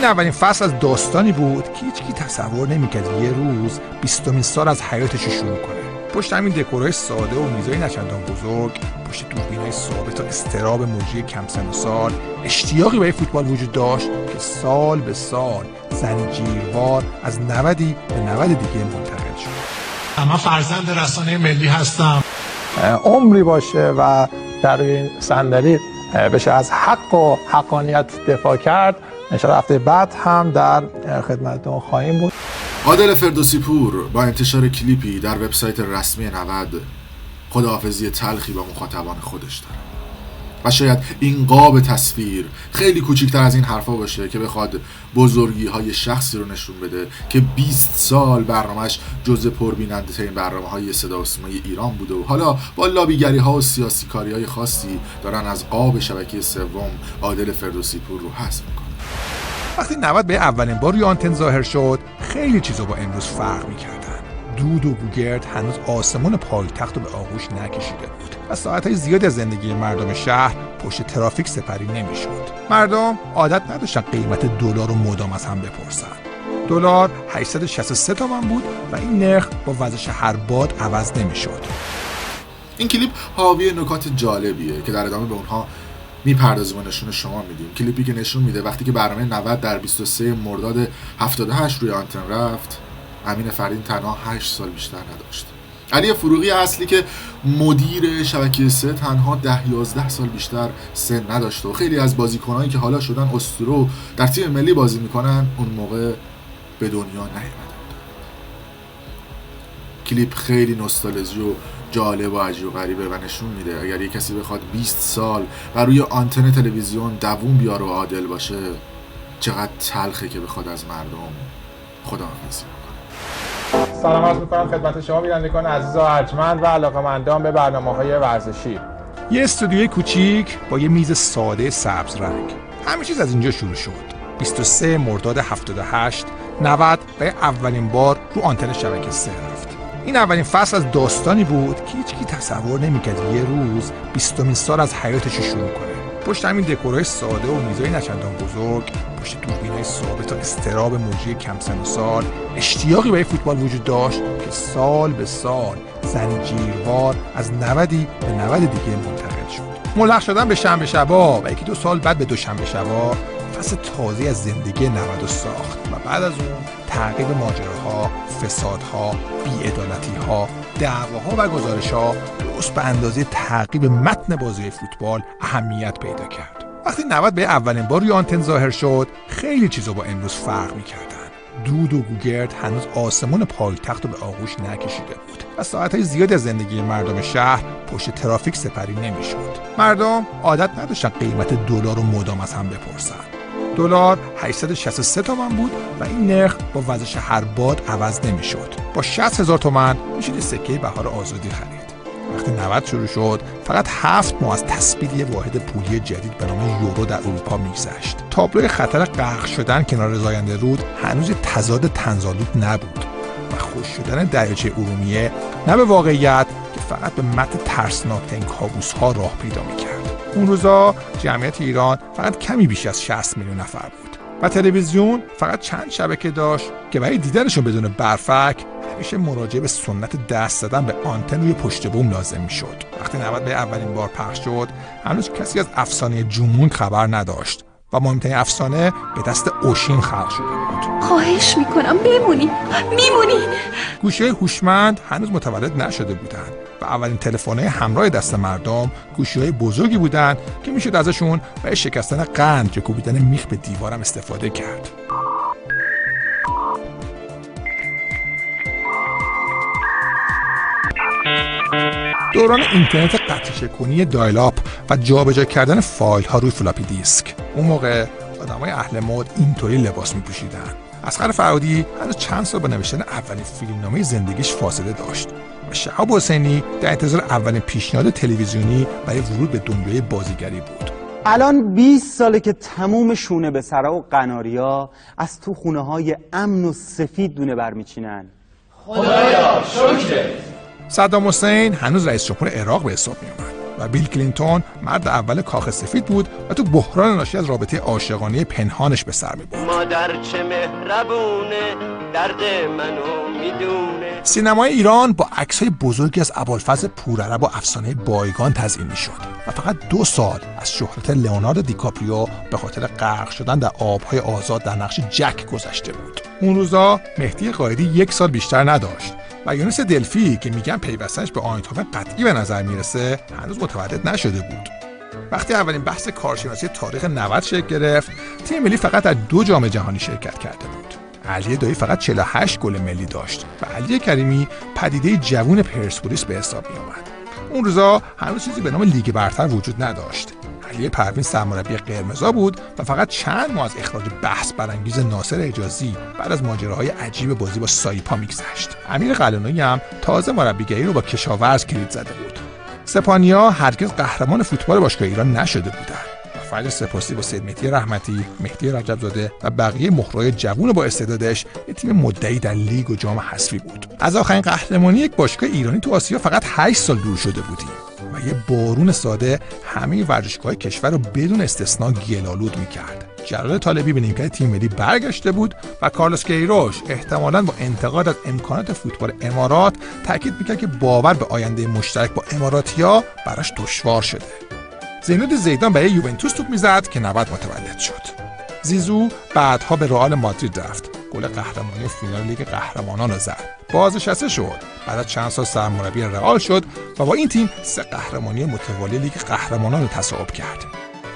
این اولین فصل از داستانی بود که هیچکی تصور نمی‌کرد یه روز 20مین سال از حیاتش شروع کنه. پشت همین دکورهای ساده و میزای نچندان بزرگ، پشت دوربینای ثابت و استراب موجی کم سن و سال، اشتیاقی برای فوتبال وجود داشت که سال به سال زنجیروار از 90 به 90 دیگه منتقل شد. من فرزند رسانه ملی هستم. عمری باشه و در این صندلی بشه از حق و حقانیت دفاع کرد. انشاءالله هفته بعد هم در خدمتتون خواهیم بود. عادل فردوسی پور با انتشار کلیپی در وبسایت رسمی 90 خداحافظی تلخی با مخاطبان خودش داره و شاید این قاب تصویر خیلی کوچیکتر از این حرفا باشه که بخواد بزرگی های شخصی رو نشون بده که 20 سال برنامهش جزء پربیننده ترین برنامه های صدا و سیمای ایران بوده و حالا با لابیگری ها و سیاسی کاری های خاصی دارن از قاب شبکه سوم عادل فردوسی پور رو حذف میکنن. وقتی 90 به اولین بار روی آنتن ظاهر شد، خیلی چیزا با امروز فرق می‌کردن. دود و گوگرد هنوز آسمون پایتخت رو به آغوش نکشیده بود و ساعت‌های زیادی از زندگی مردم شهر پشت ترافیک سپری نمی‌شد. مردم عادت نداشتن قیمت دلار رو مدام از هم بپرسن. دلار 863 تومان بود و این نرخ با وزش هر باد عوض نمی‌شد. این کلیپ حاوی نکات جالبیه که در ادامه به اونها میپردازیم و نشون شما میدیم. کلیپی که نشون میده وقتی که برنامه 90 در 23 مرداد 78 روی آنتن رفت، امین فردین تنها 8 سال بیشتر نداشت. علی فروغی اصلی که مدیر شبکه 3 تنها 10-11 سال بیشتر سن نداشت و خیلی از بازیکنایی که حالا شدن اسطوره در تیم ملی بازی میکنن اون موقع به دنیا نیامدن. کلیپ خیلی نوستالژی و جالب و عجیب و غریبه و نشون میده اگر یک کسی بخواد 20 سال و روی آنتن تلویزیون دووم بیاره و عادل باشه، چقدر تلخه که بخواد از مردم خداحافظی کنه. سلام عرض میکنم خدمت شما بینندگان عزیز و ارجمند و علاقه‌مندان به برنامه‌های ورزشی. یه استودیوی کوچیک با یه میز ساده سبز رنگ. همه چیز از اینجا شروع شد. 23 مرداد 78 90 به اولین بار رو آنتن شبکه 3 رفت. این اولین فصل از داستانی بود که هیچکی تصور نمی‌کرد یه روز 20مین سال از حیاتش شروع کنه. پشت همین دکورهای ساده و میزای نچندان بزرگ، پشت دوربینای ثابت و استراب موجی کم سن و سال، اشتیاقی برای فوتبال وجود داشت که سال به سال زنجیروار از 90 به 90 دیگه منتقل شد. ملحق شدن به شنبه شبا و 1-2 سال بعد به دوشنبه شبا فصل تازه از زندگی 90 ساخت و بعد از اون تعقیب ماجراها، فسادها، بی‌عدالتی‌ها، دعواها و گزارش‌ها درست به اندازه تعقیب متن بازی فوتبال اهمیت پیدا کرد. وقتی 90 به اولین بار روی آنتن ظاهر شد، خیلی چیزا با امروز فرق می‌کردن. دود و گوگرد هنوز آسمون پایتخت رو به آغوش نکشیده بود و ساعت‌های زیادی از زندگی مردم شهر پشت ترافیک سپری نمی‌شد. مردم عادت نداشتن قیمت دلار رو مدام از هم بپرسن. دلار 863 تومان بود و این نرخ با وزش هر باد عوض نمی‌شد. با 60,000 تومان میشد سکه بهار آزادی خرید. وقتی 90 شروع شد، فقط 7 ماه از تثبیت یه واحد پولی جدید به نام یورو در اروپا می‌گذشت. تابلوی خطر غرق شدن کنار زاینده رود هنوز تضاد طنزآلود نبود و خشک شدن دریاچه ارومیه نه به واقعیت که فقط به متن ترسناک‌ترین کابوس‌ها راه پیدا می‌کرد. اون روزا جمعیت ایران فقط کمی بیش از 60 میلیون نفر بود و تلویزیون فقط چند شبکه داشت که برای دیدنشون بدون برفک همیشه مراجعه به سنت دست زدن به آنتن روی پشت بوم لازم میشد. وقتی 90 به اولین بار پخش شد، هنوز کسی از افسانه جمونگ خبر نداشت و مهمترین افسانه به دست اوشین خلق شده بود. خواهش میکنم میمونی. گوشی‌های هوشمند هنوز متولد نشده بودند و اولین تلفن‌های همراه دست مردم گوشی‌های بزرگی بودند که میشد ازشون برای شکستن قند یا کوبیدن میخ به دیوارم استفاده کرد. دوران اینترنت قطع شکونی دایل آپ و جابجا کردن فایل ها روی فلاپی دیسک. اون موقع آدمای اهل مد اینطوری لباس می‌پوشیدن. اصغر فرهادی هنوز چند سال با نوشتن اولین فیلمنامه زندگیش فاصله داشت و شهاب حسینی در انتظار اولین پیشنهاد تلویزیونی برای ورود به دنیای بازیگری بود. الان 20 ساله که تموم شونه به سرا و قناریا از تو خونه های امن و سفید دونه برمیچینن. خدایا شکرت. صدام حسین هنوز رئیس جمهور عراق به حساب می اومد و بیل کلینتون مرد اول کاخ سفید بود و تو بحران ناشی از رابطه عاشقانه پنهانش به سر می‌برد. مادر چه مهربونه، درد منو میدونه. سینمای ایران با عکس‌های بزرگی از ابوالفضل پورعرب و افسانه بایگان تزیین می‌شد و فقط 2 سال از شهرت لئوناردو دیکاپریو به خاطر غرق شدن در آب‌های آزاد در نقش جک گذشته بود. اون روزا مهدی قائدی 1 سال بیشتر نداشت و یونس دلفی که میگن پیوستنش به آینده‌های قطعی به نظر میرسه هنوز متولد نشده بود. وقتی اولین بحث کارشناسی تاریخ 90 شکل گرفت، تیم ملی فقط در 2 جام جهانی شرکت کرده بود. علی دایی فقط 48 گل ملی داشت و علی کریمی پدیده جوون پرسپولیس به حساب می آمد. اون روزا هنوز چیزی به نام لیگ برتر وجود نداشت. علی پروین سرمربی قرمزا بود و فقط چند ماه از اخراج بحث برانگیز ناصر حجازی بعد از ماجراهای عجیب بازی با سایپا میگذشت. امیر قلعه‌نویی هم تازه مربیگری رو با کشاورز کلید زده بود. سپانیا هرگز قهرمان فوتبال باشگاه ایران نشده بودند. فعل سپاسی با سید مهدی رحمتی، مهدی رجب‌زاده و بقیه مهرهای جوون با استعدادش یک تیم مدعی در لیگ و جام حذفی بود. از آخرین قهرمانی یک باشگاه ایرانی تو آسیا فقط 8 سال دور شده بودیم و یه بارون ساده همه ورزشگاه‌های کشور رو بدون استثنا گل‌آلود می‌کرد. جلال طالبی به نیمکت تیم ملی برگشته بود و کارلوس کیروش احتمالاً با انتقاد از امکانات فوتبال امارات تاکید می‌کرد که باور به آینده مشترک با اماراتی‌ها براش دشوار شده. زینود زیدان برای یوونتوس توپ میزد که 90 متولد شد. زیزو بعدها به رئال مادرید رفت. گل قهرمانی فینال لیگ قهرمانان را زد. بازنشسته شد. بعد از چند سال سرمربی رئال شد و با این تیم 3 قهرمانی متوالی لیگ قهرمانان را تصاحب کرد.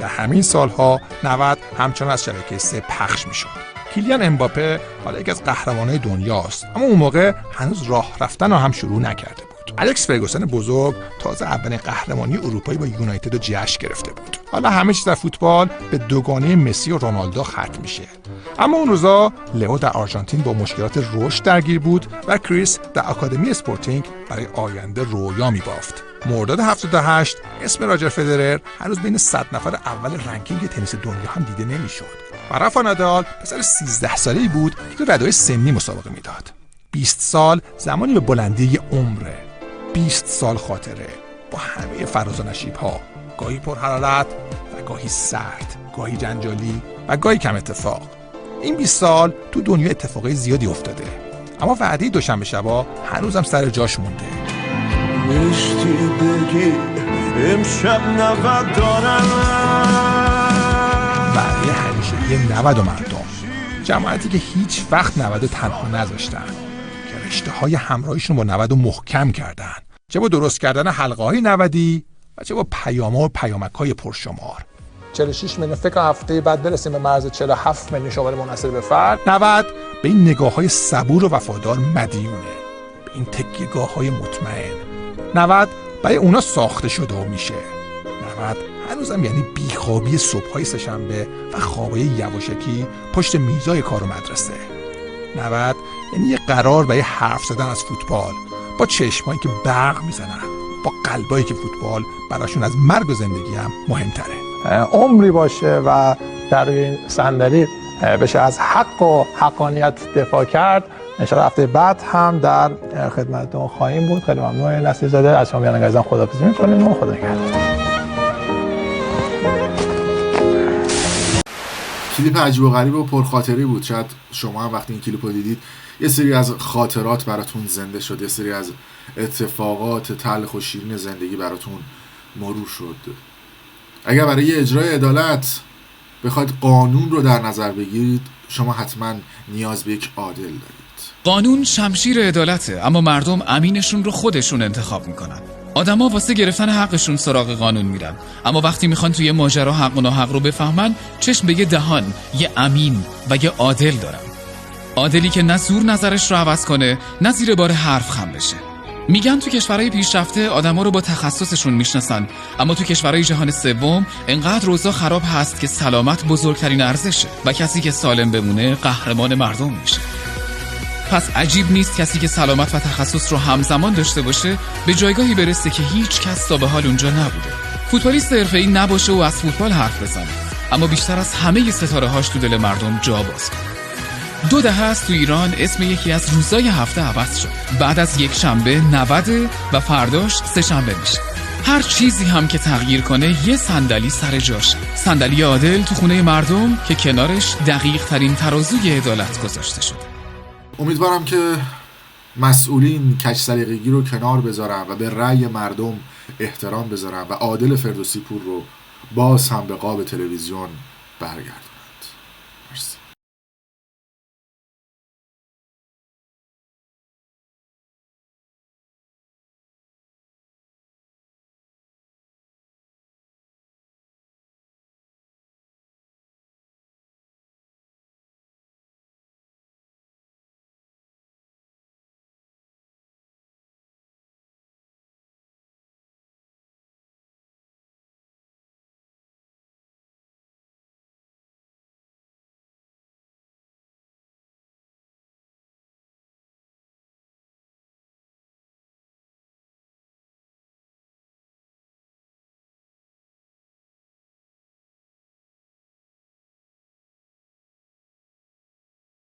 در همین سالها 90 همچنان از شبکه 3 پخش میشد. کیلیان امباپه حالا یکی از قهرمانان دنیاست، اما اون موقع هنوز راه رفتن رو هم شروع نکرده بود. الکس فرگوسن بزرگ تازه اولین قهرمانی اروپایی با یونایتد رو جشن گرفته بود. حالا همه چیز در فوتبال به دوگانه مسی و رونالدو ختم میشه. اما اون روزا لئو در آرژانتین با مشکلات رشد درگیر بود و کریس در آکادمی اسپورتینگ برای آینده رویا میبافت. مرداد 78 اسم راجر فدرر هنوز بین 100 نفر اول رنکینگ تنیس دنیا هم دیده نمیشد. و رافا نادال پسر 13 ساله‌ای بود که تو رده‌های سنی مسابقه میداد. 20 سال زمانی به بلندی عمره. 20 سال خاطره با همه فراز و نشیب‌ها، گاهی پرحرارت و گاهی سرد، گاهی جنجالی و گاهی کم اتفاق. این 20 سال تو دنیا اتفاقای زیادی افتاده، اما وعده دوشنبه شبا هنوزم سر جاش مونده. نشتی بگی امشب 90 دارم، وعده همیشگی 90 مردم، جماعتی که هیچ وقت 90 تنها نذاشتن، که رشته‌های همراهیشون با 90 محکم کردن، چه با درست کردن حلقه‌های 90 و چه با پیام‌ها و پیامک‌های پرشمار. 46 میلیون فکر هفته بعد برسیم به مرز 47 میلیون شماره منحصر به فرد. 90 به این نگاه‌های صبور و وفادار مدیونه، به این تکیه‌گاه‌های مطمئن. 90 برای اونا ساخته شده و میشه. 90 هنوزم یعنی بیخوابی صبح‌های سه‌شنبه و خوابای یواشکی پشت میزای کار و مدرسه. 90 یعنی یه قرار برای حرف زدن از فوتبال با چشمایی که برق میزنن، با قلبایی که فوتبال براشون از مرگ و زندگی هم مهمتره. عمری باشه و در این صندلی بشه از حق و حقانیت دفاع کرد. انشاءالله هفته بعد هم در خدمتتون خواهیم بود. خیلی ممنون نصیر زاده، از شما میانم عزیزم خداحافظی می‌کنیم و خدا نگهدار. کلیپ عجیب و غریب و پرخاطری بود. شاید شما هم وقتی این کلیپ رو دیدید یه سری از خاطرات براتون زنده شد، یه سری از اتفاقات تلخ و شیرین زندگی براتون مرور شد. اگر برای اجرای عدالت بخواید قانون رو در نظر بگیرید، شما حتما نیاز به یک عادل دارید. قانون شمشیر عدالته، اما مردم امینشون رو خودشون انتخاب میکنن. آدما واسه گرفتن حقشون سراغ قانون میرن، اما وقتی میخوان توی ماجرا حق و ناحق رو بفهمن، چشم به یه دهان، یه امین و یه عادل دارن. عادلی که نه زور نظرش رو عوض کنه، نه زیر بار حرف خم بشه. میگن تو کشورهای پیشرفته آدما رو با تخصصشون میشناسن، اما تو کشورهای جهان سوم انقدر روزا خراب هست که سلامت بزرگترین ارزشه و کسی که سالم بمونه قهرمان مردم میشه. پس عجیب نیست کسی که سلامت و تخصص رو همزمان داشته باشه به جایگاهی برسه که هیچ کس تا به حال اونجا نبوده. فوتبالیست حرفه‌ای نباشه و از فوتبال حرف بزنه، اما بیشتر از همه ستاره‌هاش تو دل مردم جا باز کنه. 2 دهه است تو ایران اسم یکی از روزای هفته عوض شد. بعد از یک شنبه 90 و فرداش 3 شنبه میشه. هر چیزی هم که تغییر کنه یه صندلی سر جاشه. صندلی عادل تو خونه مردم که کنارش دقیق ترین ترازوی عدالت گذاشته شده. امیدوارم که مسئولین کج سلیقگی رو کنار بذارن و به رأی مردم احترام بذارن و عادل فردوسی پور رو باز هم به قاب تلویزیون برگردن.